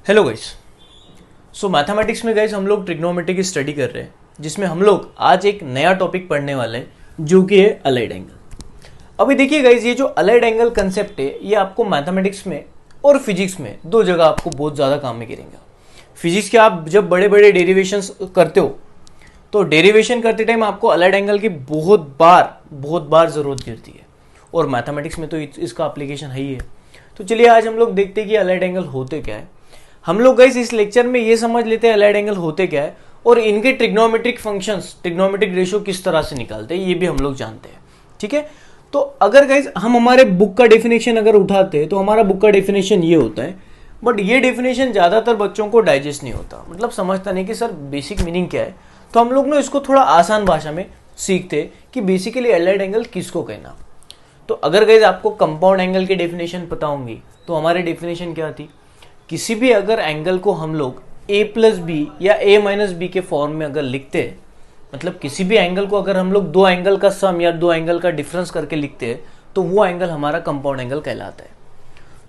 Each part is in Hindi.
Hello guys. सो मैथमेटिक्स में गाइस हम लोग ट्रिग्नोमेट्री की स्टडी कर रहे हैं, जिसमें हम लोग आज एक नया टॉपिक पढ़ने वाले हैं जो कि है अलाइड एंगल। अभी देखिए गाइस, ये जो अलाइड एंगल कंसेप्ट है ये आपको मैथमेटिक्स में और फिजिक्स में दो जगह आपको बहुत ज़्यादा काम में गिरेंगे। फिजिक्स के आप जब बड़े बड़े डेरिवेशंस करते हो तो डेरिवेशन करते टाइम आपको अलाइड एंगल की बहुत बार ज़रूरत गिरती है, और मैथमेटिक्स में तो इसका एप्लीकेशन है ही है। तो चलिए आज हम लोग देखते हैं कि अलाइड एंगल होते क्या है। हम लोग गाइस इस लेक्चर में ये समझ लेते हैं अलाइड एंगल होते क्या है और इनके ट्रिग्नोमेट्रिक फंक्शंस, ट्रिग्नोमेट्रिक रेशियो किस तरह से निकालते हैं ये भी हम लोग जानते हैं। ठीक है, तो अगर गाइस हम हमारे बुक का डेफिनेशन अगर उठाते हैं तो हमारा बुक का डेफिनेशन ये होता है, बट ये डेफिनेशन ज़्यादातर बच्चों को डाइजेस्ट नहीं होता, मतलब समझता नहीं कि सर बेसिक मीनिंग क्या है। तो हम लोग ना इसको थोड़ा आसान भाषा में सीखते हैं कि बेसिकली अलाइड एंगल किसको कहना। तो अगर गाइस आपको कंपाउंड एंगल की डेफिनेशन पता होंगी तो हमारी डेफिनेशन क्या थी, किसी भी अगर एंगल को हम लोग a प्लस बी या a माइनस बी के फॉर्म में अगर लिखते हैं, मतलब किसी भी एंगल को अगर हम लोग दो एंगल का सम या दो एंगल का डिफरेंस करके लिखते हैं तो वो एंगल हमारा कंपाउंड एंगल कहलाता है।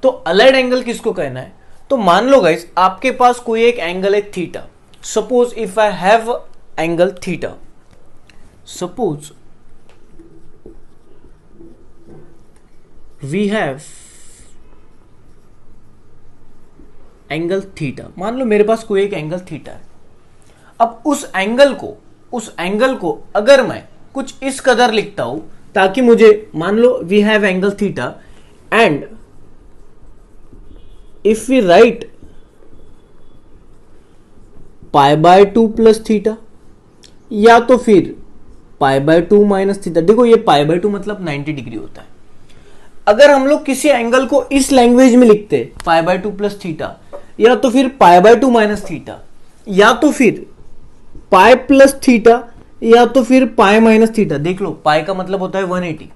तो अलाइड एंगल किसको कहना है, तो मान लो गाइस आपके पास कोई एक एंगल है theta. Suppose if I have angle theta, suppose we have angle theta. मान लो मेरे पास कोई एक एंगल थीटा है। अब उस एंगल को अगर मैं कुछ इस कदर लिखता हूं ताकि मुझे, मान लो we have angle theta and if we write pi by 2 plus theta या तो फिर पाई बाय 2 माइनस थीटा। देखो ये पाई बाय 2 मतलब 90 डिग्री होता है। अगर हम लोग किसी एंगल को इस लैंग्वेज में लिखते पाई बाय 2 प्लस थीटा या तो फिर पाई बाय 2 माइनस थीटा या तो फिर पाई प्लस थीटा या तो फिर पाई माइनस थीटा। देख लो पाई का मतलब होता है 180।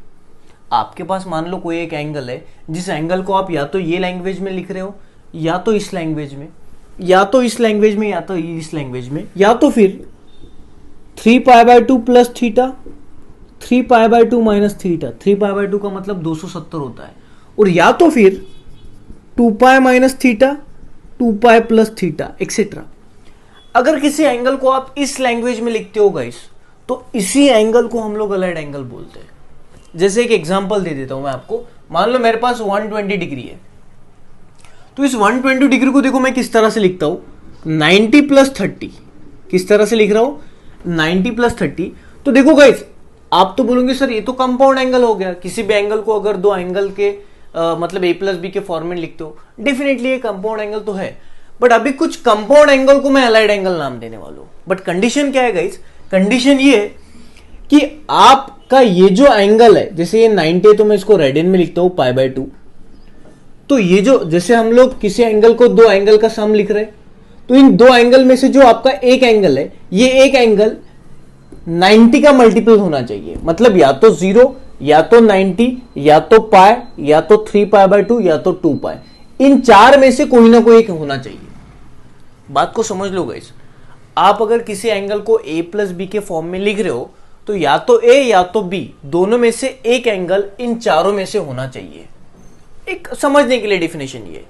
आपके पास मान लो कोई एक एंगल है जिस एंगल को आप या तो ये लैंग्वेज में लिख रहे हो या तो इस लैंग्वेज में या तो इस लैंग्वेज में या तो इस लैंग्वेज में या तो फिर 3 pi by 2 plus theta 3 pi by 2 minus theta. 3 pi by 2 का मतलब 270 होता है, और या तो फिर 2 pi minus theta 2 pi plus theta etcetera. अगर किसी एंगल को आप इस लैंग्वेज में लिखते हो गाइस तो इसी एंगल को हम लोग अलाइड एंगल बोलते हैं। जैसे एक एग्जांपल दे देता हूं मैं आपको। मान लो मेरे पास 120 डिग्री है, तो इस 120 डिग्री को देखो मैं किस तरह से लिखता हूं, 90 प्लस 30। किस तरह से लिख रहा हूं, 90 प्लस 30। तो देखो गाइस आप तो बोलोगे सर ये तो कंपाउंड एंगल हो गया। किसी भी एंगल को अगर दो एंगल के मतलब a प्लस बी के फॉर्म में लिखते हो, डेफिनेटली ये कंपाउंड एंगल तो है, बट अभी कुछ कंपाउंड एंगल को मैं अलाइड एंगल नाम देने वाला हूं। बट कंडीशन क्या है गाइस, कंडीशन ये है कि आपका ये जो एंगल है, जैसे ये 90 है तो मैं इसको रेडियन में लिखता हूं पाई बाय 2। तो ये जो, जैसे हम लोग किसी एंगल को दो एंगल का सम लिख रहे हैं, तो इन दो एंगल में से जो आपका एक एंगल है, ये एक एंगल 90 का मल्टीपल होना चाहिए। मतलब या तो 0 या तो 90 या तो पाई या तो 3 पाई बाय 2 या तो 2 पाई। इन चार में से कोई ना कोई एक होना चाहिए। बात को समझ लो गाइस, आप अगर किसी एंगल को a प्लस बी के फॉर्म में लिख रहे हो तो या तो a या तो b, दोनों में से एक एंगल इन चारों में से होना चाहिए। एक समझने के लिए डेफिनेशन ये।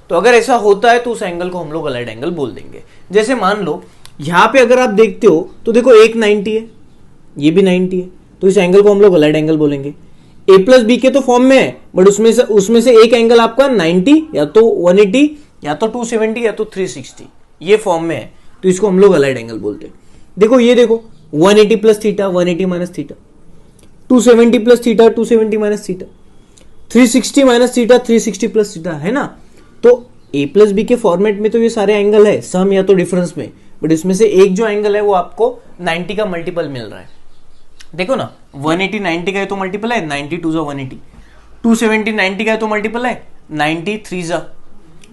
तो अगर ऐसा होता है तो उस एंगल को हम लोग अलाइड एंगल बोल देंगे। जैसे मान लो यहां पे अगर आप देखते हो तो देखो एक 90 है, ये भी 90 है, तो इस एंगल को हम लोग अलाइड एंगल बोलेंगे। a प्लस बी के तो फॉर्म में है, बट उसमें से एक एंगल आपका 90 या तो 180 या तो 270 या तो 360 ये फॉर्म में है, तो इसको हम लोग अलाइड एंगल बोलते हैं। देखो ये देखो 180 plus theta 180 minus theta, 270 plus theta 270 minus theta, 360 minus theta 360 plus theta, है ना। तो a प्लस बी के फॉर्मेट में तो ये सारे एंगल है सम या तो डिफरेंस में, बट इसमें से एक जो एंगल है वो आपको 90 का मल्टीपल मिल रहा है। देखो ना 180 90 का है तो मल्टीपल है 90 2 जा 180, 270 90 का है तो मल्टीपल है 90 3 जा,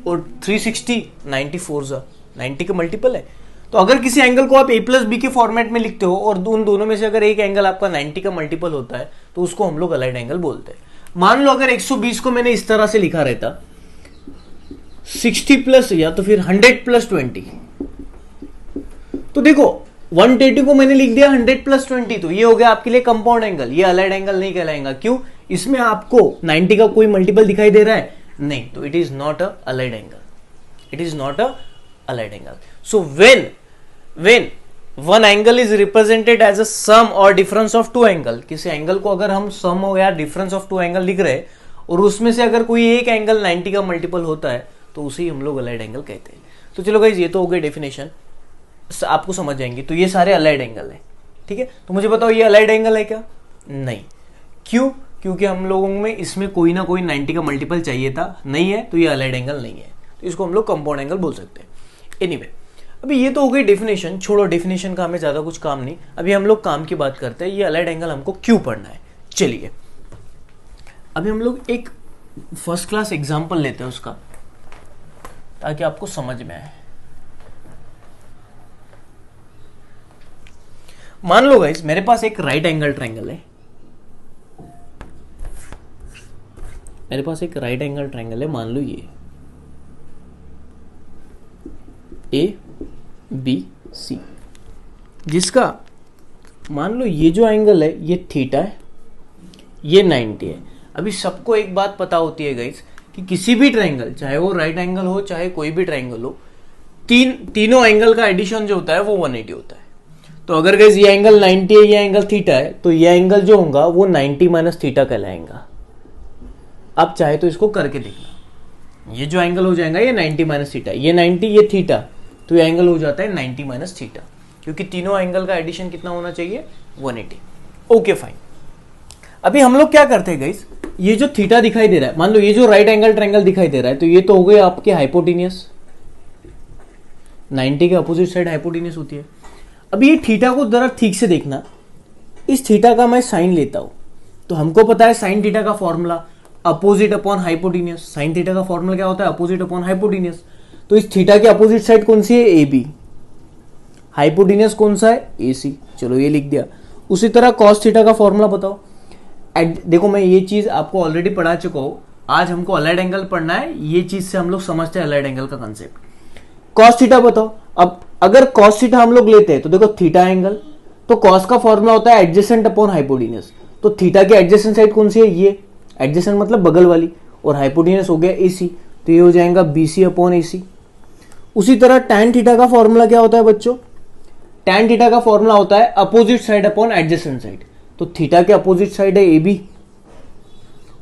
और 360 94 जा 90 का मल्टीपल है। तो अगर किसी एंगल को आप a प्लस बी के फॉर्मेट में लिखते हो और उन दोनों में से अगर एक एंगल आपका 90 का मल्टीपल होता है तो उसको हम लोग अलाइड एंगल बोलते हैं। मान लो अगर 120 को मैंने इस तरह से लिखा रहता 60 प्लस या तो फिर 100 प्लस 20, तो देखो 180 को मैंने लिख दिया 100 प्लस 20, तो ये हो गया आपके लिए कंपाउंड एंगल। ये अलाइड एंगल नहीं कहलाएगा। क्यों, इसमें आपको 90 का कोई मल्टीपल दिखाई दे रहा है नहीं, तो it is not a allied angle. It is not a allied angle. So when one angle is represented as a sum or difference of two angle, किसी एंगल को अगर हम सम हो या डिफरेंस ऑफ टू एंगल लिख रहे हैं और उसमें से अगर कोई एक एंगल 90 का मल्टीपल होता है तो उसे ही हम लोग अलाइड एंगल कहते हैं. तो चलो गाइस, ये तो हो गई डेफिनेशन, आपको समझ जाएंगे. तो ये सारे अलाइड एंगल है. ठीक है, तो मुझे बताओ ये अलाइड एंगल है क्या? नहीं. क्यों? क्योंकि हम लोगों में इसमें कोई ना कोई 90 का मल्टीपल चाहिए था. नहीं है तो ये अलाइड एंगल नहीं है. तो इसको हम लोग कंपाउंड एंगल बोल सकते हैं. एनीवे, अभी ये तो हो गई डेफिनेशन. छोड़ो डेफिनेशन का, हमें ज्यादा कुछ काम नहीं. अभी हम लोग काम की बात करते हैं. ये अलाइड एंगल हमको क्यों पढ़ना है. चलिए अभी हम लोग एक फर्स्ट क्लास एग्जांपल लेते हैं उसका, ताकि आपको समझ में आए. मान लो गाइस, मेरे पास एक राइट एंगल ट्रायंगल है. मेरे पास एक राइट एंगल ट्रायंगल है. मान लो ये ए बी सी, जिसका मान लो ये जो एंगल है ये थीटा है, ये 90 है. अभी सबको एक बात पता होती है गाइस कि किसी भी ट्रायंगल, चाहे वो राइट एंगल हो चाहे कोई भी ट्रायंगल हो, तीनों एंगल का एडिशन जो होता है वो 180 होता है. तो अगर गाइस ये एंगल 90 है, ये एंगल थीटा है, तो ये एंगल जो होगा वो 90 माइनस थीटा कहलाएगा. आप चाहे तो इसको करके देखना. ये जो एंगल हो जाएगा ये 90 माइनस थीटा, ये 90 ये थीटा, तो ये एंगल हो जाता है 90 माइनस थीटा, क्योंकि तीनों एंगल का एडिशन कितना होना चाहिए? 180. Okay fine. अभी हम लोग क्या करते हैं गाइस, ये जो थीटा दिखाई दे रहा है, मान लो ये जो राइट एंगल ट्रायंगल दिखाई दे रहा है, तो ये तो हो गए आपके हाइपोटेनियस. 90 के अपोजिट साइड हाइपोटेनियस होती है. अभी ये थीटा को जरा ठीक से देखना. इस थीटा का मैं साइन लेता हूं, तो हमको पता है साइन थीटा का formula opposite upon hypotenuse. Sine theta का फॉर्मूला क्या होता है? Opposite upon hypotenuse. तो इस थीटा की अपोजिट साइड कौन सी है? A B. हाइपोटेनियस कौन सा है? ए सी. चलो ये लिख दिया. उसी तरह कॉस थीटा का फॉर्मूला बताओ. देखो मैं ये चीज आपको ऑलरेडी पढ़ा चुका हूं. आज हमको अलाइड एंगल पढ़ना है. ये चीज से हम लोग समझते हैं अलाइड एंगल का कंसेप्ट. कॉस थीटा बताओ. अब अगर कॉस थीटा हम लोग लेते हैं तो देखो थीटा एंगल, तो कॉस का फॉर्मूला होता है एडजेसेंट अपॉन हाइपोटेनियस. तो थीटा की एडजेसेंट साइड कौन सी है? ये. एडजेसेंट मतलब बगल वाली, और हाइपोटेनियस हो गया एसी, तो ये हो जाएगा बीसी अपॉन एसी. उसी तरह tan थीटा का फॉर्मूला क्या होता है बच्चों? tan थीटा का फॉर्मूला होता है opposite side upon adjacent side. तो थीटा के अपोजिट साइड है ए बी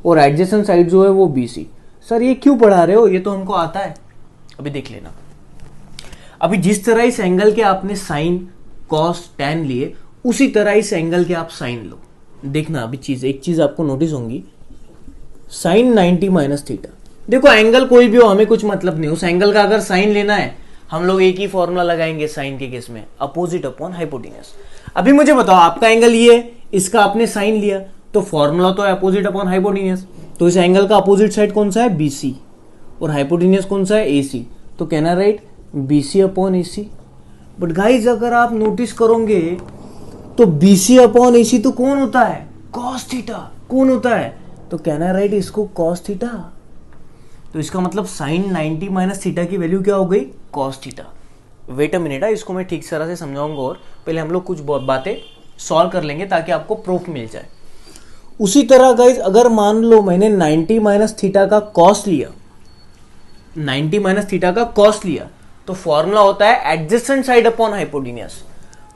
और एडजेसेंट साइड जो है वो बी सी. सर ये क्यों पढ़ा रहे हो? ये तो हमको आता है. अभी देख लेना. अभी जिस तरह इस एंगल के आपने साइन कॉस टैन लिए, उसी तरह इस एंगल के आप साइन लो. देखना अभी एक चीज आपको नोटिस होंगी. Sine 90 minus theta. देखो एंगल कोई भी हो, हमें कुछ मतलब नहीं. उस एंगल का अगर साइन लेना है, हम लोग एक ही फॉर्मूला लगाएंगे साइन के केस में, अपोजिट अपॉन हाइपोटेनियस. अभी मुझे बताओ, आपका एंगल ये है, इसका आपने साइन लिया, तो फॉर्मूला तो है अपोजिट अपॉन हाइपोटेनियस. तो इस एंगल का अपोजिट साइड कौन सा है? बीसी. और हाइपोटेनियस कौन सा है? एसी. तो कहना right BC upon AC. But guys अगर आप नोटिस करोगे तो बीसी अपॉन एसी तो कौन होता है? Cos theta. कौन होता है? तो कहना राइट इसको कॉस थीटा. तो इसका मतलब साइन 90 माइनस थीटा की वैल्यू क्या हो गई? Cos theta. Wait a minute, इसको मैं ठीक तरह से समझाऊंगा. और पहले हम लोग कुछ बातें सॉल्व कर लेंगे ताकि आपको प्रूफ मिल जाए. उसी तरह गाइज अगर मान लो मैंने 90 माइनस थीटा का कॉस लिया, 90 माइनस थीटा का कॉस लिया, तो फॉर्मूला होता है एडजेसेंट साइड अपॉन हाइपोटेनियस.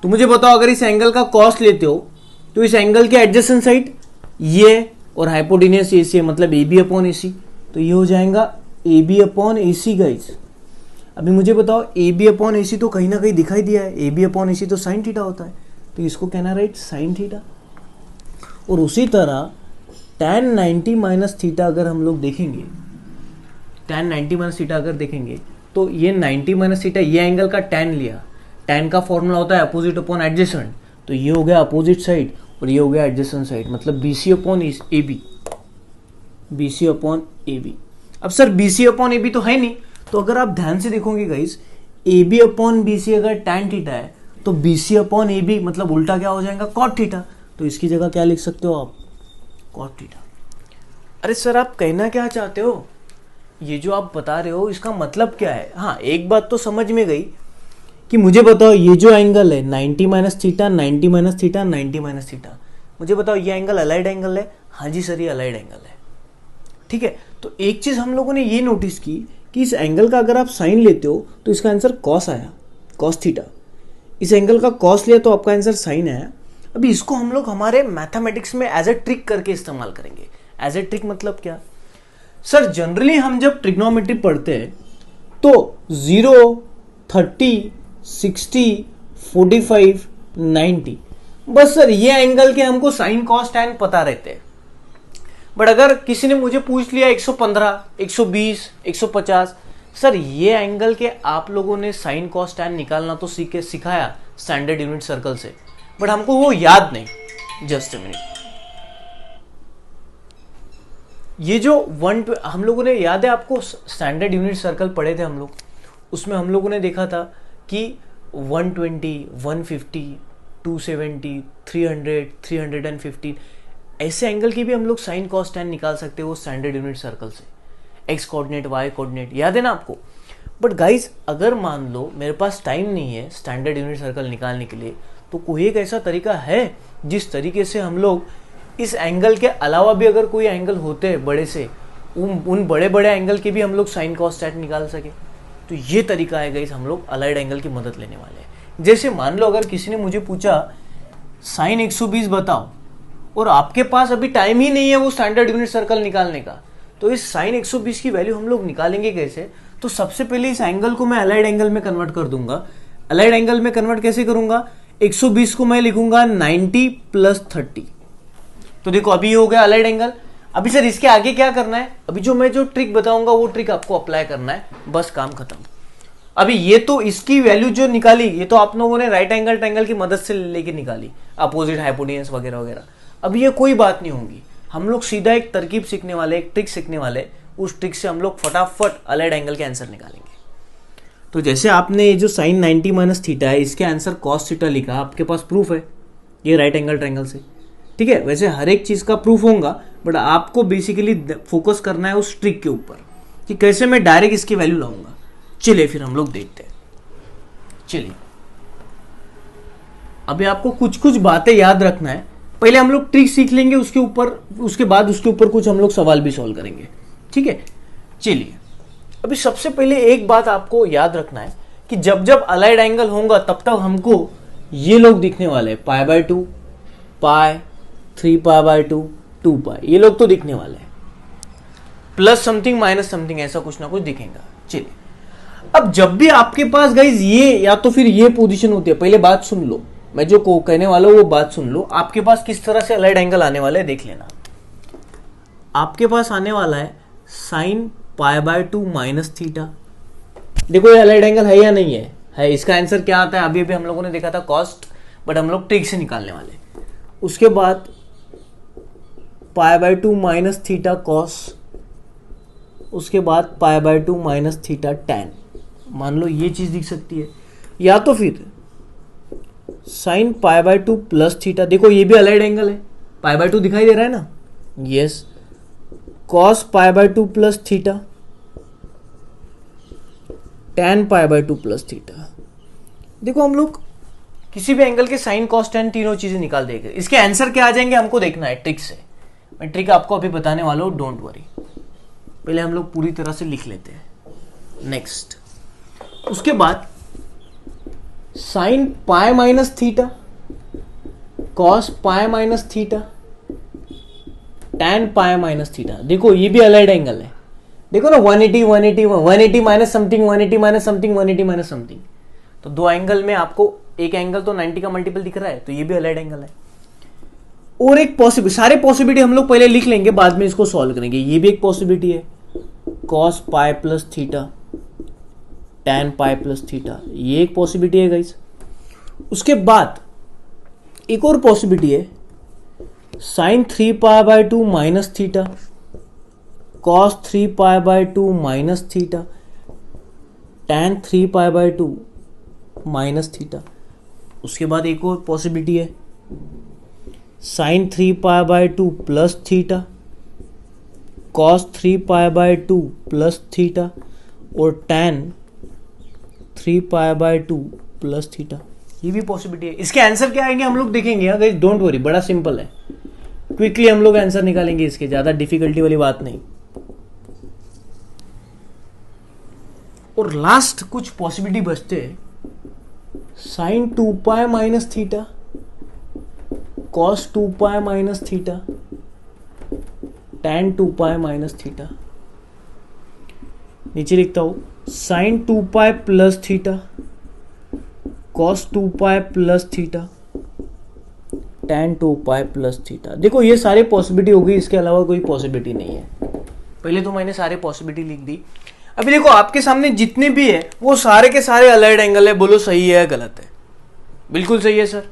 तो मुझे बताओ, अगर इस एंगल का कॉस लेते हो तो इस एंगल के एडजेसेंट साइड ये और हाइपोटेनियस ए सी, मतलब ए बी अपॉन ए सी. तो ये हो जाएगा A B upon A C guys. अभी मुझे बताओ, ए बी अपॉन ए सी तो कहीं ना कहीं दिखाई दिया है. ए बी अपॉन ए सी तो साइन थीटा होता है, तो इसको कहना राइट साइन थीटा. और उसी तरह tan 90 माइनस थीटा अगर हम लोग देखेंगे, tan 90 माइनस थीटा अगर देखेंगे, तो ये 90 माइनस थीटा, ये एंगल का tan लिया. tan का फॉर्मूला होता है अपोजिट अपॉन एडजेसेंट. तो ये हो गया अपोजिट साइड और ये हो गया एडजेसेंट साइड, मतलब B C upon A B. B C upon A B. अब sir B C upon A B तो है नहीं, तो अगर आप ध्यान से देखोगे guys, A B upon B C अगर tan थीटा है, तो B C upon A B मतलब उल्टा क्या हो जाएगा? Cot theta. तो इसकी जगह क्या लिख सकते हो आप? Cot theta. अरे सर आप कहना क्या चाहते हो? ये जो आप बता रहे हो इसका मतलब क्या है? हाँ, एक बात तो समझ में गई कि मुझे बताओ ये जो एंगल है 90 minus theta, 90 minus theta, 90 minus theta, मुझे बताओ ये एंगल अलाइड एंगल है? हाँ जी सर, ये अलाइड एंगल है. ठीक है, तो एक चीज हम लोगों ने ये नोटिस की कि इस एंगल का अगर आप साइन लेते हो तो इसका आंसर कॉस आया, कॉस थीटा। इस एंगल का कॉस लिया तो आपका आंसर साइन आया। अभी इसको हम लोग हमारे मैथमेटिक्स में एज ए ट्रिक करके इस्तेमाल करेंगे। एज ए ट्रिक मतलब क्या सर, जनरली हम जब ट्रिग्नोमेट्री पढ़ते हैं तो 0, 30, 60, 45, 90 बस सर ये एंगल के हमको साइन कॉस टैन पता रहते हैं। बट अगर किसी ने मुझे पूछ लिया 115, 120, 150, सर ये एंगल के आप लोगों ने साइन कॉस टैन निकालना तो सिखाया स्टैंडर्ड यूनिट सर्कल से, बट हमको वो याद नहीं। जस्ट अ मिनट, ये जो हम लोगों ने, याद है आपको स्टैंडर्ड यूनिट सर्कल पढ़े थे हम लोग, उसमें हम लोगों ने देखा था कि 120, 150, 270, 300, 315 ऐसे एंगल की भी हम लोग साइन कॉस टैन निकाल सकते हैं वो स्टैंडर्ड यूनिट सर्कल से, एक्स कोऑर्डिनेट, वाई कोऑर्डिनेट, याद है ना आपको। बट गाइज अगर मान लो मेरे पास टाइम नहीं है स्टैंडर्ड यूनिट सर्कल निकालने के लिए, तो कोई एक ऐसा तरीका है जिस तरीके से हम लोग इस एंगल के अलावा भी अगर कोई एंगल होते हैं बड़े से, उन बड़े बड़े एंगल के भी हम लोग साइन कॉस टैन निकाल सके। तो ये तरीका है गाइस, हम लोग अलाइड एंगल की मदद लेने वाले हैं। जैसे मान लो अगर किसी ने मुझे पूछा साइन 120 बताओ, और आपके पास अभी टाइम ही नहीं है वो स्टैंडर्ड यूनिट सर्कल निकालने का, तो इस साइन 120 की वैल्यू हम लोग निकालेंगे कैसे। तो सबसे पहले इस एंगल को मैं अलाइड एंगल में कन्वर्ट कर दूंगा। अलाइड एंगल में कन्वर्ट कैसे करूंगा, 120 को मैं लिखूंगा 90 + 30। तो देखो अभी हो गया अलाइड एंगल। अभी सर इसके आगे क्या करना है, अभी जो ट्रिक बताऊंगा वो ट्रिक आपको अप्लाई करना है, बस काम खत्म। अभी ये तो इसकी वैल्यू जो निकाली, ये तो आप लोगों ने राइट एंगल ट्रायंगल की मदद से लेके निकाली, अपोजिट हाइपोटेन्यूस वगैरह वगैरह। अभी ये कोई बात नहीं होगी, हम लोग सीधा एक तरकीब सीखने वाले, एक ट्रिक सीखने वाले, उस ट्रिक से हम लोग फटाफट अलाइड एंगल के आंसर निकालेंगे। तो जैसे आपने ये जो साइन 90 - थीटा है, इसके आंसर कॉस थीटा लिखा, आपके पास प्रूफ है ये राइट एंगल ट्रायंगल से, ठीक है। वैसे हर एक चीज का प्रूफ होगा, बट आपको बेसिकली फोकस करना है उस ट्रिक के ऊपर कि कैसे मैं डायरेक्ट इसकी वैल्यू लाऊंगा। चलिए फिर हम लोग देखते हैं। चलिए अभी आपको कुछ कुछ बातें याद रखना है। पहले हम लोग ट्रिक सीख लेंगे, उसके बाद उसके ऊपर कुछ हम लोग सवाल भी सॉल्व करेंगे, ठीक है। चलिए अभी सबसे पहले एक बात आपको याद रखना है कि जब जब अलाइड एंगल होगा तब तक हमको ये लोग दिखने वाले हैं, π/2, पाई, 3π/2, 2π, ये लोग तो दिखने वाले हैं, प्लस समथिंग माइनस समथिंग ऐसा कुछ ना कुछ दिखेगा। चलिए अब जब भी आपके पास गाइज ये या तो फिर ये पोजीशन होती है, पहले बात सुन लो, मैं जो कहने वाला हूं वो बात सुन लो। आपके पास किस तरह से अलाइड एंगल आने वाला है देख लेना। आपके पास आने वाला है sin π/2 - थीटा। देखो ये अलाइड एंगल है या नहीं है, इसका आंसर क्या आता है, अभी अभी हम लोगों ने देखा था कॉस्ट, बट हम लोग ट्रिक से निकालने वाले। उसके बाद π/2 - थीटा कॉस, उसके बाद π/2 - थीटा टैन। मान लो ये चीज दिख सकती है, या तो फिर sin π/2 + थीटा, देखो ये भी अलाइड एंगल है, π/2 दिखाई दे रहा है ना, yes, cos π/2 + theta, tan π/2 + theta. देखो हम लोग किसी भी एंगल के साइन कॉस टैन तीनों चीजें निकाल देंगे। इसके आंसर क्या आ जाएंगे हमको देखना है ट्रिक से। मैं ट्रिक आपको अभी बताने वाला हूं, डोंट वरी। पहले हम लोग पूरी तरह से लिख लेते हैं। नेक्स्ट, उसके बाद sin π - theta, cos π - theta, tan π - theta. देखो ये भी अलाइड एंगल है, देखो ना 180 180 180 minus something 180 minus something 180 minus something. तो दो एंगल में आपको एक एंगल तो 90 का मल्टीपल दिख रहा है, तो ये भी अलाइड एंगल है। और एक पॉसिबिलिटी, सारे पॉसिबिलिटी हम लोग पहले लिख लेंगे, बाद में इसको सॉल्व करेंगे। ये भी एक पॉसिबिलिटी है, cos π + थीटा, tan π + थीटा, ये एक पॉसिबिलिटी है गाइस। उसके बाद एक और पॉसिबिलिटी है, sin 3π/2 - theta, cos 3π/2 - theta, tan 3π/2 - theta. उसके बाद एक और पॉसिबिलिटी है, sin 3π/2 + थीटा, cos 3π/2 + थीटा, और tan 3π/2 + थीटा। ये भी पॉसिबिलिटी है। इसके आंसर क्या आएंगे हम लोग देखेंगे, गाइस डोंट वरी, बड़ा सिंपल है, क्विकली हम लोग आंसर निकालेंगे इसके, ज्यादा डिफिकल्टी वाली बात नहीं। और लास्ट कुछ पॉसिबिलिटी बचते हैं, sine 2 pi minus theta, cos 2 pi minus theta, tan 2 pi minus theta. नीचे लिखता हूं sine 2 pi plus theta, cos 2 pi plus theta, tan 2 pi plus theta. देखो ये सारे पॉसिबिलिटी हो गई, इसके अलावा कोई पॉसिबिलिटी नहीं है। पहले तो मैंने सारे पॉसिबिलिटी लिख दी। अभी देखो आपके सामने जितने भी है वो सारे के सारे अलाइड एंगल है, बोलो सही है या गलत है? बिल्कुल सही है सर,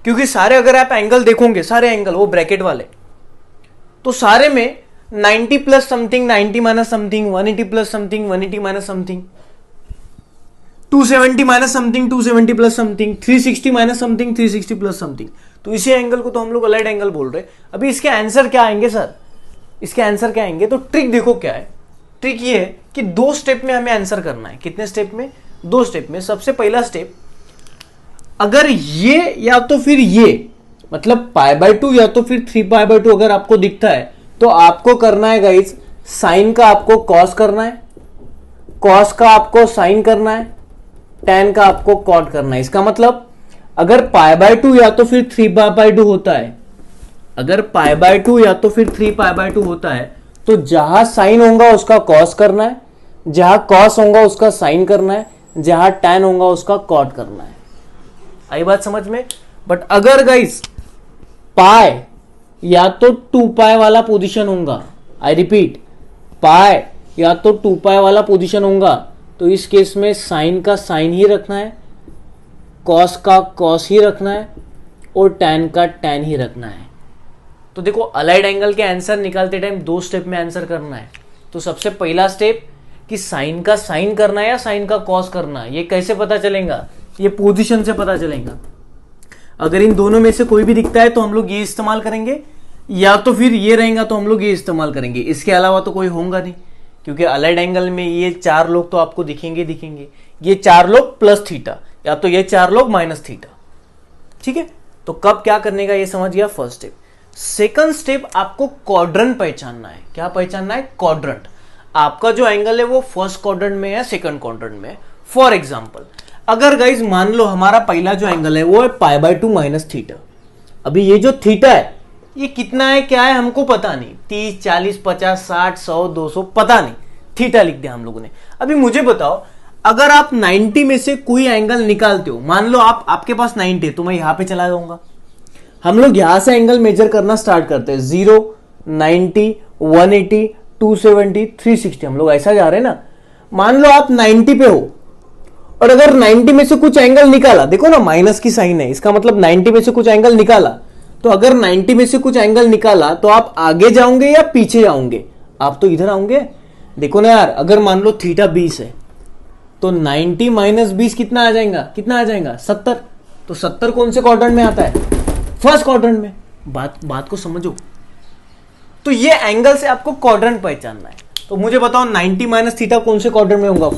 क्योंकि सारे अगर आप एंगल देखोगे, सारे एंगल वो ब्रैकेट वाले, तो सारे में 90 plus something, 90 minus something, 180 plus something, 180 minus something, 270 minus something, 270 plus something, 360 minus something, 360 plus something. तो इसी एंगल को तो हम लोग अलाइड एंगल बोल रहे हैं। अभी इसके आंसर क्या आएंगे सर? इसके आंसर क्या आएंगे? तो ट्रिक देखो क्या है। ट्रिक ये है कि 2 स्टेप में हमें आंसर करना है। कितने स्टेप में? 2 स्टेप में। सबसे पहला स्टेप, अगर ये या तो फिर ये, मतलब π/2 या तो फिर 3π/2 अगर आपको दिखता है तो आपको करना है गाइस, साइन का आपको कॉस करना है, कॉस का आपको साइन करना है, tan का आपको कॉट करना है। इसका मतलब अगर π/2 या तो फिर 3π/2 होता है, अगर π/2 या तो फिर 3π/2 होता है, तो जहां साइन होगा उसका कॉस करना है, जहां कॉस होगा उसका साइन करना है, जहां tan होगा उसका कॉट करना है। आई बात समझ में? बट अगर गाइस पाई या तो 2 पाई वाला पोजीशन होगा, आई रिपीट, पाई या तो 2 पाई वाला पोजीशन होगा, तो इस केस में साइन का साइन ही रखना है, कॉस का कॉस ही रखना है और tan का tan ही रखना है। तो देखो अलाइड एंगल के आंसर निकालते टाइम 2 स्टेप में आंसर करना है। तो सबसे पहला स्टेप कि साइन का साइन करना है या साइन का कॉस करना है, ये कैसे पता चलेगा? ये पोजीशन से पता चलेगा। अगर इन दोनों में से कोई भी दिखता है तो हम लोग ये इस्तेमाल करेंगे, या तो फिर ये रहेगा तो हम लोग ये इस्तेमाल करेंगे। इसके अलावा तो कोई होगा नहीं, क्योंकि अलाइड एंगल में ये 4 लोग तो आपको दिखेंगे दिखेंगे। ये 4 लोग प्लस थीटा या तो ये 4 लोग माइनस थीटा। ठीक है, तो कब क्या करने का ये समझ गया, फर्स्ट स्टेप। सेकंड स्टेप, आपको क्वाड्रेंट पहचानना है। क्या पहचानना है? क्वाड्रेंट। आपका जो एंगल है वो फर्स्ट क्वाड्रेंट में है, सेकंड क्वाड्रेंट में है। फॉर एग्जांपल, अगर गाइज मान लो हमारा पहला जो एंगल है वो है π/2 माइनस थीटा। अभी ये जो थीटा है ये कितना है, क्या है, हमको पता नहीं। 30, 40, 50, 60, 100, 200 पता नहीं, थीटा लिख दिया हम लोगों ने। अभी मुझे बताओ, अगर आप 90 में से कोई एंगल निकालते हो, मान लो आपके पास 90 है, तो मैं यहां पे चला जाऊंगा। हम लोग यहां से एंगल मेजर करना स्टार्ट करते हैं, 0, 90, 180, 270, 360, हम लोग ऐसा जा रहे हैं ना। मान लो आप 90 पे हो और अगर 90 में से कुछ एंगल निकाला, देखो ना माइनस की साइन है, इसका मतलब 90 में से कुछ एंगल निकाला। तो अगर 90 में से कुछ एंगल निकाला तो आप आगे जाओगे या पीछे जाओगे? आप तो इधर आओगे। देखो ना यार, अगर मान लो थीटा 20 है तो 90 माइनस 20 कितना आ जाएगा? कितना आ जाएगा? 70। तो 70 कौन से क्वाड्रेंट में आता है? फर्स्ट क्वाड्रेंट में। बात को समझो। तो ये एंगल से आपको क्वाड्रेंट पहचानना है। तो मुझे बताओ 90 माइनस थीटा कौन से क्वाड्रेंट में होगा?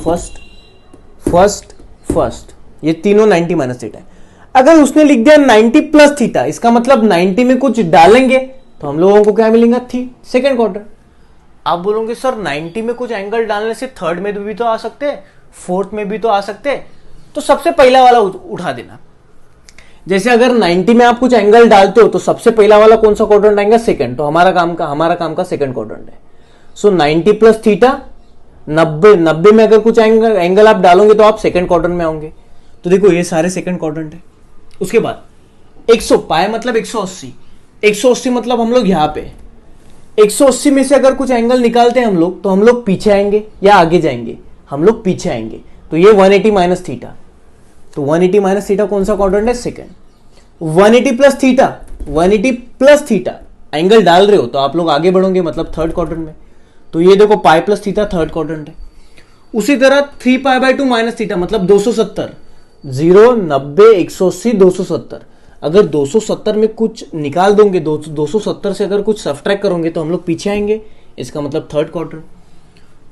फर्स्ट। ये तीनों 90 माइनस थीटा है। अगर उसने लिख दिया 90 प्लस थीटा, इसका मतलब 90 में कुछ डालेंगे तो हम लोगों को क्या मिलेगा? Second quadrant. आप बोलोगे सर 90 में कुछ एंगल डालने से थर्ड में भी तो आ सकते हैं, फोर्थ में भी तो आ सकते हैं। तो सबसे पहला वाला उठा देना। जैसे अगर 90 में आप कुछ एंगल डालते हो तो सबसे पहला वाला कौन सा क्वाड्रेंट आएगा? सेकंड। तो हमारा काम का सेकंड क्वाड्रेंट है। सो 90 प्लस थीटा 90 में अगर कुछ एंगल आप डालोगे तो आप सेकंड क्वाड्रेंट में आओगे। तो देखो ये सारे सेकंड क्वाड्रेंट है। उसके बाद 100 पाए मतलब 180 मतलब हम लोग यहां पे 180 में से अगर कुछ एंगल निकालते हैं हम लोग, तो हम लोग पीछे आएंगे या आगे जाएंगे? हम लोग पीछे आएंगे। तो ये 180 माइनस थीटा। तो 180 माइनस थीटा कौन सा क्वाड्रेंट है? सेकंड। 180 प्लस थीटा एंगल डाल रहे हो तो आप लोग आगे बढ़ोगे, मतलब थर्ड क्वाड्रेंट में। तो ये देखो पाई प्लस थीटा थर्ड क्वाड्रेंट है। उसी तरह 3π/2 माइनस थीटा मतलब 270। 0, 90, 180, 270। अगर 270 में कुछ निकाल दोगे, 270 से अगर कुछ सब्ट्रैक्ट करोगे तो हम लोग पीछे आएंगे, इसका मतलब थर्ड क्वाड्रेंट।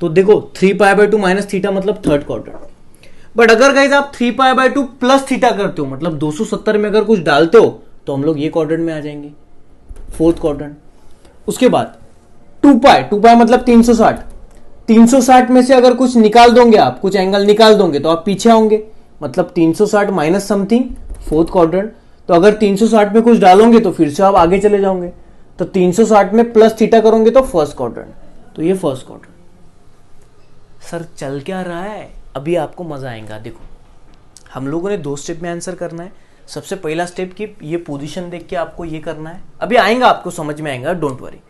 तो देखो 3π/2 माइनस थीटा मतलब थर्ड क्वाड्रेंट। बट अगर गाइस आप 3π/2 प्लस थीटा करते हो, मतलब 270 में अगर कुछ डालते हो, तो हम लोग ये क्वाड्रेंट में आ जाएंगे, फोर्थ क्वाड्रेंट। उसके बाद 2π मतलब 360। 360 में से अगर कुछ निकाल दोगे आप, कुछ एंगल निकाल दोगे तो आप पीछे होंगे, मतलब 360 माइनस समथिंग फोर्थ क्वाड्रेंट। तो अगर 360 में कुछ डालोगे तो फिर से आप आगे चले जाओगे, तो 360 में प्लस थीटा करोगे तो फर्स्ट क्वाड्रेंट, तो ये फर्स्ट क्वाड्रेंट। सर चल क्या रहा है, अभी आपको मजा आएगा। देखो हम लोगों ने 2 स्टेप में आंसर करना है। सबसे पहला स्टेप की ये पोजीशन देख के आपको ये करना है, अभी आएगा आपको समझ में आएगा, डोंट वरी।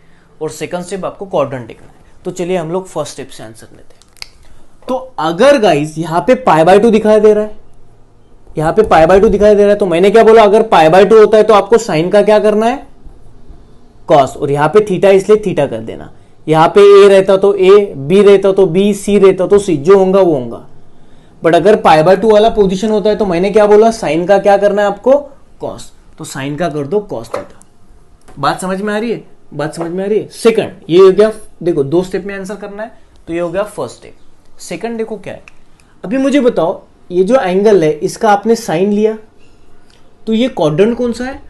और सेकंड स्टेप आपको क्वाड्रेंट देखना है। तो चलिए हम लोग फर्स्ट स्टेप से आंसर लेते हैं। तो अगर गाइस यहाँ पे π/2 दिखाई दे रहा है, यहाँ पे π/2 दिखाई दे रहा है, तो मैंने क्या बोला, अगर π/2 होता है तो आपको साइन का क्या करना है, कॉस, और यहाँ पे थीटा इसलिए थीटा कर देना। यहाँ पे ए रहता तो ए, बी रहता तो बी, सी रहता तो सी, जो होगा वो होगा। बट अगर π/2 वाला पोजीशन होता है तो मैंने क्या बोला, साइन का क्या करना है आपको, कॉस, तो साइन का कर दो कॉस थीटा। बात समझ में आ रही है, बात समझ में आ रही है। सेकंड ये हो गया, देखो 2 स्टेप में आंसर करना है, तो ये हो गया फर्स्ट स्टेप। सेकंड देखो क्या है, अभी मुझे बताओ ये जो एंगल है इसका आपने साइन लिया, तो ये क्वाड्रेंट कौन सा है,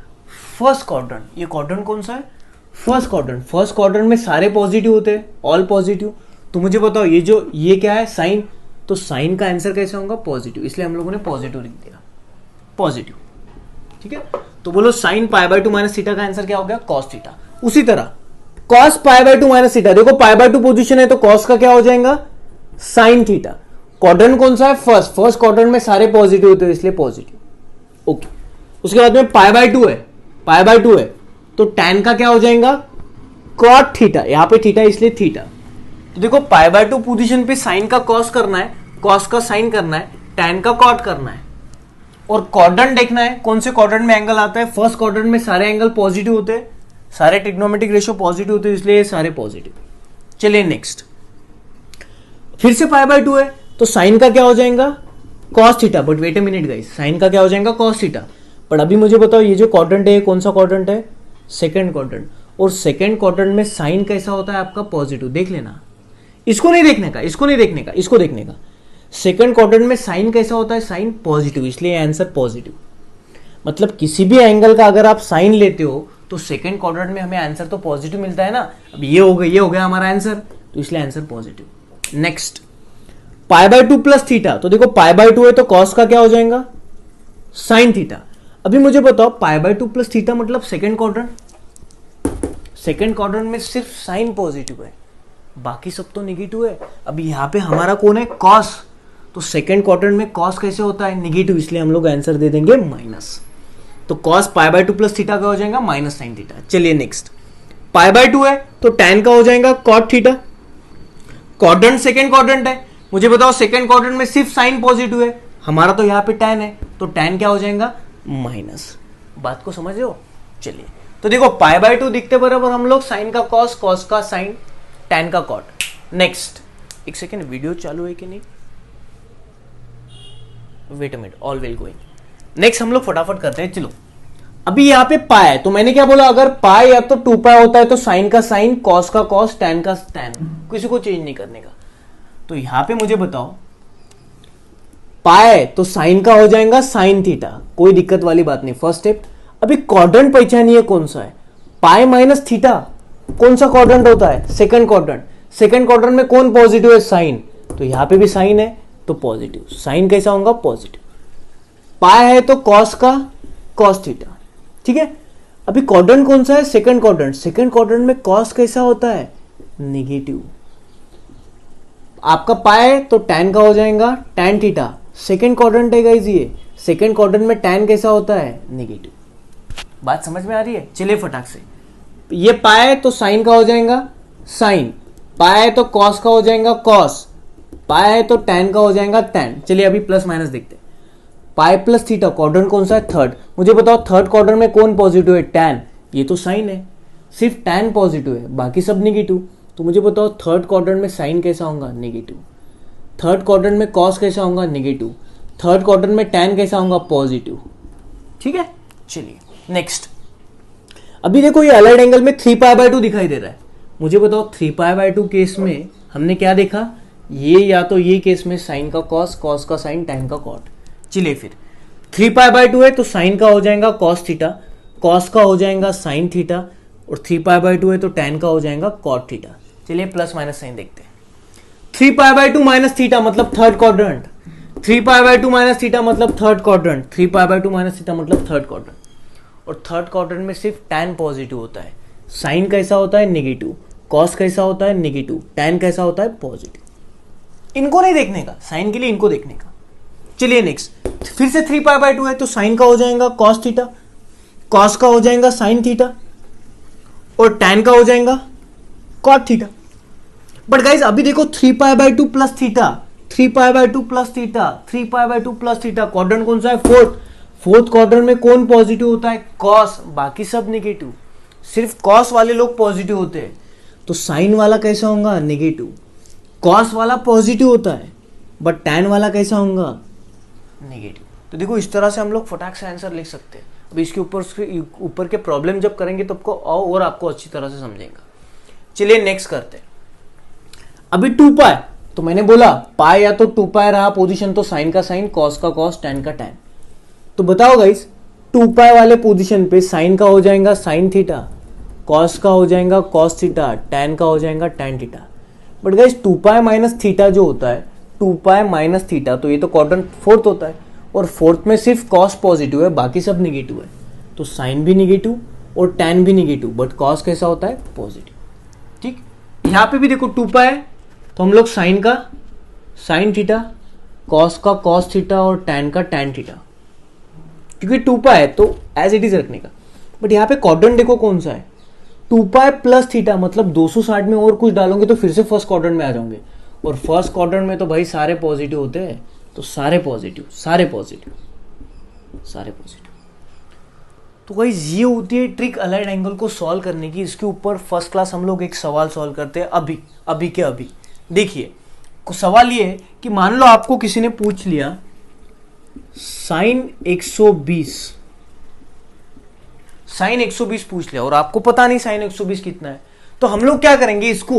फर्स्ट क्वाड्रेंट। ये क्वाड्रेंट कौन सा है, फर्स्ट क्वाड्रेंट। फर्स्ट क्वाड्रेंट में सारे पॉजिटिव होते हैं, ऑल पॉजिटिव। तो मुझे बताओ ये क्या है, साइन, तो साइन का आंसर कैसे होगा, पॉजिटिव, इसलिए हम लोगों ने पॉजिटिव लिख दिया, पॉजिटिव। ठीक है, तो बोलो साइन π/2 माइनस थीटा का आंसर क्या हो गया, कॉस थीटा। उसी तरह कॉस π/2 माइनस थीटा, देखो π/2 पोजीशन है तो कॉस का क्या हो जाएगा, साइन थीटा। क्वाड्रेंट कौन सा है, फर्स्ट। फर्स्ट क्वाड्रेंट में सारे पॉजिटिव होते हैं इसलिए पॉजिटिव। ओके, उसके बाद में π/2 है, π/2 है तो tan का क्या हो जाएगा, कॉट थीटा। यहां पे थीटा इसलिए थीटा। तो देखो π/2 पोजीशन पे साइन का कॉस करना है, कॉस का साइन करना है, tan का कॉट करना है, और क्वाड्रेंट देखना है कौन से क्वाड्रेंट में एंगल आता है। फर्स्ट क्वाड्रेंट में सारे एंगल पॉजिटिव होते हैं, सारे ट्रिग्नोमेट्रिक रेशियो पॉजिटिव होते हैं, इसलिए सारे पॉजिटिव। चलिए नेक्स्ट, फिर से π/2 है तो साइन का क्या हो जाएगा, cos theta. But wait a minute guys, sine का क्या हो जाएगा, कॉस थीटा। बट अभी मुझे बताओ ये जो क्वाड्रेंट है कौन सा क्वाड्रेंट है, सेकंड क्वाड्रेंट। और सेकंड क्वाड्रेंट में साइन कैसा होता है आपका, पॉजिटिव। देख लेना, इसको नहीं देखने का, इसको नहीं देखने का, इसको देखने का। सेकंड क्वाड्रेंट में साइन कैसा होता है, साइन पॉजिटिव, इसलिए आंसर पॉजिटिव। मतलब किसी भी एंगल का अगर आप साइन लेते हो तो सेकंड क्वाड्रेंट में हमें आंसर तो पॉजिटिव मिलता है ना। अब ये हो गया हमारा आंसर, तो इसलिए answer positive. Next π/2 plus theta, तो देखो π/2 है तो कॉस का क्या हो जाएगा, साइन थीटा। अभी मुझे बताओ π/2 प्लस थीटा मतलब सेकंड क्वाड्रेंट। सेकंड क्वाड्रेंट में सिर्फ साइन पॉजिटिव है, बाकी सब तो नेगेटिव है। अभी यहाँ पे हमारा कौन है, कॉस, तो सेकंड क्वाड्रेंट में कॉस कैसे होता है, नेगेटिव, इसलिए हम लोग आंसर दे देंगे माइनस। तो कॉस π/2 प्लस थीटा का हो जाएगा माइनस साइन थीटा। चलिए नेक्स्ट, π/2 है तो tan का हो जाएगा cot theta. Quadrant second quadrant है, मुझे बताओ सेकंड क्वाड्रेंट में सिर्फ साइन पॉजिटिव है, हमारा तो यहाँ पे tan है, तो tan क्या हो जाएगा, माइनस। बात को समझ रहे हो। चलिए तो देखो π/2 दिखते बराबर हम लोग साइन का कॉस, कॉस का साइन, tan का कॉट। नेक्स्ट, एक सेकेंड, वीडियो चालू है कि नहीं, wait a minute, all will going. Next हम लोग फटाफट करते हैं। चलो अभी यहाँ पे पाई है, तो मैंने क्या बोला, अगर पाई या तो 2π होता है तो साइन का साइन, कॉस का कॉस, tan का tan, किसी को चेंज नहीं करने का। तो यहां पे मुझे बताओ पाई तो साइन का हो जाएगा साइन थीटा, कोई दिक्कत वाली बात नहीं। First step. अभी क्वाड्रेंट पहचानिए कौन सा है, पाई माइनस थीटा कौन सा क्वाड्रेंट होता है, सेकंड क्वाड्रेंट। सेकंड क्वाड्रेंट में कौन पॉजिटिव है, साइन, तो यहां पे भी साइन है तो पॉजिटिव। साइन कैसा होगा, पॉजिटिव। पाई है तो कॉस का कॉस थीटा, ठीक है। अभी क्वाड्रेंट कौन सा है, सेकंड क्वाड्रेंट। सेकंड क्वाड्रेंट में कॉस कैसा होता है, नेगेटिव। आपका पाई तो tan का हो जाएगा tan थीटा, सेकंड क्वाड्रेंट है गाइस ये। सेकंड क्वाड्रेंट में tan कैसा होता है, नेगेटिव। बात समझ में आ रही है। चलिए फटाक से, ये पाई तो साइन का हो जाएगा साइन, पाई तो कॉस का हो जाएगा कॉस, पाई तो tan का हो जाएगा tan। चलिए अभी प्लस माइनस देखते हैं। पाई प्लस थीटा, क्वाड्रेंट कौन सा है, थर्ड। मुझे बताओ थर्ड क्वाड्रेंट में कौन पॉजिटिव है, tan। ये तो साइन है, सिर्फ tan पॉजिटिव है, बाकी सब नेगेटिव। तो मुझे बताओ थर्ड क्वाड्रेंट में साइन कैसा होगा, नेगेटिव। थर्ड क्वाड्रेंट में कॉस कैसा होगा, नेगेटिव। थर्ड क्वाड्रेंट में tan कैसा होगा, पॉजिटिव। ठीक है, चलिए नेक्स्ट। अभी देखो ये अलाइड एंगल में 3π/2 दिखाई दे रहा है। मुझे बताओ 3π/2 केस में हमने क्या देखा, ये या तो ये केस में साइन का कॉस, कॉस का साइन, tan का कॉट। चलिए फिर 3π/2 है तो साइन का हो जाएगा कॉस थीटा, कॉस का हो जाएगा साइन थीटा, और 3π/2 है तो tan का हो जाएगा कॉट थीटा। चलिए प्लस माइनस साइन देखते हैं। 3 पाई बाय 2 माइनस थीटा मतलब third quadrant, 3 pi by 2 minus theta मतलब third quadrant, 3 pi by 2 minus theta मतलब थर्ड क्वाड्रेंट। और थर्ड क्वाड्रेंट में सिर्फ tan पॉजिटिव होता है, साइन कैसा होता है नेगेटिव, कॉस कैसा होता है नेगेटिव, tan कैसा होता है पॉजिटिव। इनको नहीं देखने का, साइन के लिए इनको देखने का। चलिए नेक्स्ट, फिर से 3 पाई बाय 2 है तो साइन का हो जाएगा कॉस थीटा, कॉस का हो जाएगा साइन थीटा, और tan का हो जाएगा कॉट थीटा। बट गाइज अभी देखो 3 pi by 2 plus theta, 3 pi by 2 plus theta, 3 pi by 2 plus theta, quadrant कौन सा है फोर्थ, फोर्थ क्वाड्रेंट में कौन पॉजिटिव होता है कॉस, बाकी सब नेगेटिव, सिर्फ कॉस वाले लोग पॉजिटिव होते हैं। तो साइन वाला कैसा होगा नेगेटिव, कॉस वाला पॉजिटिव होता है बट tan वाला कैसा होगा नेगेटिव। तो देखो इस तरह से हम लोग फटाक से आंसर लिख सकते हैं। अभी इसके ऊपर के प्रॉब्लम जब करेंगे तो आपको और आपको अच्छी तरह से समझेगा। चलिए नेक्स्ट करते हैं। अभी 2 पाई, तो मैंने बोला पाई या तो 2 पाई रहा पोजीशन तो साइन का साइन, कॉस का कॉस, tan का tan। तो बताओ गाइस 2 पाई वाले पोजीशन पे साइन का हो जाएगा साइन थीटा, कॉस का हो जाएगा कॉस थीटा, tan का हो जाएगा tan theta. But guys 2 pi minus theta जो होता है, 2 पाई माइनस थीटा, तो ये तो क्वाड्रेंट फोर्थ होता है और फोर्थ में सिर्फ कॉस पॉजिटिव है बाकी सब निगेटिव है। तो साइन भी निगेटिव और tan भी निगेटिव बट कॉस कैसा होता है पॉजिटिव। ठीक, यहां पे भी देखो 2 पाई है तो हम लोग साइन का साइन थीटा, कॉस का कॉस थीटा और tan का tan थीटा, क्योंकि 2 पाई है तो एज इट इज रखने का। बट यहाँ पे क्वाड्रेंट देखो कौन सा है 2 पाई प्लस थीटा, मतलब 260 में और कुछ डालोगे तो फिर से फर्स्ट क्वाड्रेंट में आ जाओगे, और फर्स्ट क्वाड्रेंट में तो भाई सारे पॉजिटिव होते हैं, तो सारे पॉजिटिव सारे पॉजिटिव सारे पॉजिटिव। तो गाइस ये होती है ट्रिक अलाइड एंगल को सॉल्व करने की। इसके ऊपर फर्स्ट क्लास हम लोग एक सवाल सॉल्व करते हैं अभी के अभी। देखिए सवाल ये है कि मान लो आपको किसी ने पूछ लिया साइन 120, साइन 120 पूछ लिया और आपको पता नहीं साइन 120 कितना है, तो हम लोग क्या करेंगे इसको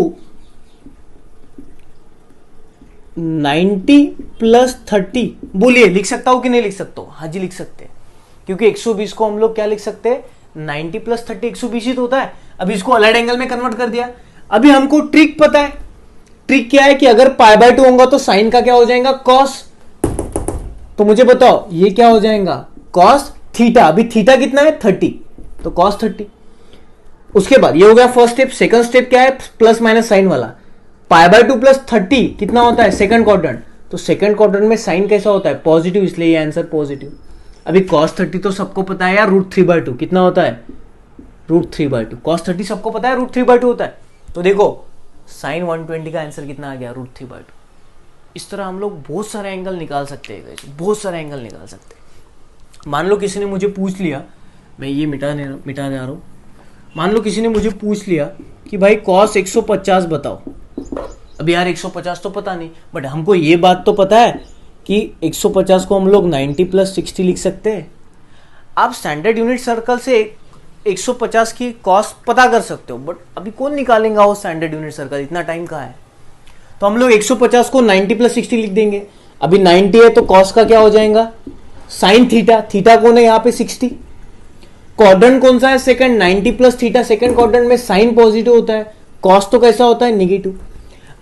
90 प्लस 30, बोलिए लिख सकता हूं कि नहीं लिख सकता हूं? हाँ जी लिख सकते हैं, क्योंकि 120 को हम लोग क्या लिख सकते हैं 90 प्लस 30 120 ही तो होता है। अभी इसको अलाइड एंगल में कन्वर्ट कर दिया। अभी हमको ट्रिक पता है, ट्रिक क्या है कि अगर पाई बाय 2 होगा तो साइन का क्या हो जाएगा कॉस, तो मुझे बताओ ये क्या हो जाएगा कॉस थीटा। अभी थीटा कितना है 30, तो कॉस 30। उसके बाद ये हो गया फर्स्ट स्टेप। सेकंड स्टेप क्या है प्लस माइनस साइन वाला, पाई बाय 2 प्लस 30 कितना होता है सेकंड क्वाड्रेंट, तो सेकंड क्वाड्रेंट में साइन कैसा होता है पॉजिटिव, इसलिए ये आंसर पॉजिटिव। अभी cos 30 तो सबको पता है यार √3/2 कितना होता है √3/2, cos 30 सबको पता है √3/2 होता है। तो देखो साइन 120 का आंसर कितना आ गया √3/2। इस तरह हम लोग बहुत सारे एंगल निकाल सकते हैं, बहुत सारे एंगल निकाल सकते हैं। मान लो किसी ने मुझे पूछ लिया, मैं ये मिटा दे रहा हूँ, मान लो किसी ने मुझे पूछ लिया कि भाई cos 150 बताओ। अभी यार 150 तो पता नहीं, बट हमको ये बात तो पता है कि 150 को हम लोग 90 प्लस 60 लिख सकते हैं। आप स्टैंडर्ड यूनिट सर्कल से 150 की कॉस्ट पता कर सकते हो, बट अभी कौन निकालेगा वो स्टैंडर्ड यूनिट सर्कल, इतना टाइम कहाँ है। तो हम लोग 150 को 90 प्लस 60 लिख देंगे। अभी 90 है तो कॉस का क्या हो जाएगा साइन थीटा, थीटा कौन है यहाँ पे 60। क्वाड्रेंट कौन सा है second, 90 plus theta, second quadrant में साइन पॉजिटिव होता है, कॉस तो कैसा होता है नेगेटिव।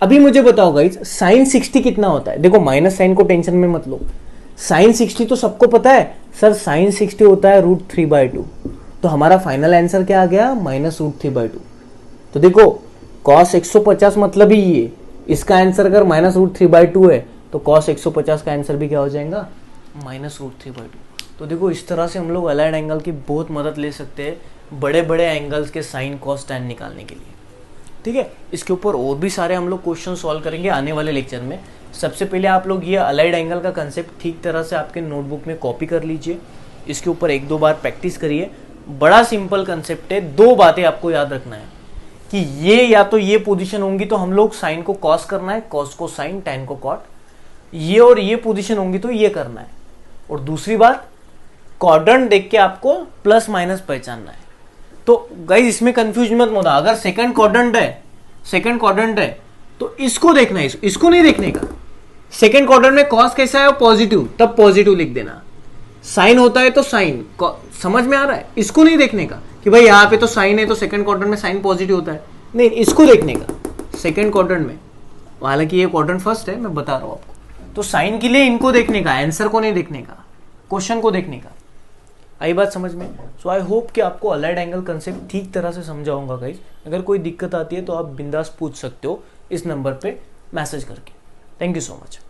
अभी मुझे बताओ गाइस साइन 60 कितना होता है। देखो माइनस साइन को टेंशन में मत लो, साइन 60 तो सबको पता है सर, साइन 60 होता है √3/2। तो हमारा फाइनल आंसर क्या आ गया -√3/2। तो देखो cos 150 मतलब ही ये, इसका आंसर अगर -√3/2 है तो cos 150 का आंसर भी क्या हो जाएगा -√3/2। तो देखो इस तरह से हम लोग अलाइड एंगल की बहुत मदद ले सकते हैं बड़े बड़े एंगल्स के साइन कॉस टैन निकालने के लिए। ठीक है, इसके ऊपर और भी सारे हम लोग क्वेश्चन सॉल्व करेंगे आने वाले लेक्चर में। सबसे पहले आप लोग ये अलाइड एंगल का कंसेप्ट ठीक तरह से आपके नोटबुक में कॉपी कर लीजिए, इसके ऊपर 1-2 बार प्रैक्टिस करिए। बड़ा सिंपल कंसेप्ट है, 2 बातें आपको याद रखना है कि ये या तो ये पोजीशन होंगी तो हम लोग साइन को कॉस करना है, कॉस को साइन, टैन को कॉट। ये और ये पोजीशन होंगी तो ये करना है। और दूसरी बात क्वाड्रेंट देख के आपको प्लस माइनस पहचानना है। तो गाइस इसमें कंफ्यूज मत होना, अगर सेकंड क्वाड्रेंट है तो इसको देखना है, इसको नहीं देखने का। सेकंड क्वाड्रेंट में कॉस कैसा है पॉजिटिव, तब पॉजिटिव लिख देना। साइन होता है तो साइन, समझ में आ रहा है, इसको नहीं देखने का कि भाई यहाँ पे तो साइन है तो सेकंड क्वाड्रेंट में साइन पॉजिटिव होता है, नहीं, इसको देखने का सेकंड क्वाड्रेंट में हालांकि ये क्वाड्रेंट फर्स्ट है, मैं बता रहा हूँ आपको। तो साइन के लिए इनको देखने का, आंसर को नहीं देखने का, क्वेश्चन को देखने का। आई बात समझ में? सो आई होप कि आपको अलाइड एंगल कंसेप्ट ठीक तरह से समझाऊंगा गाइस। अगर कोई दिक्कत आती है तो आप बिंदास पूछ सकते हो इस नंबर पे मैसेज करके। Thank you so much.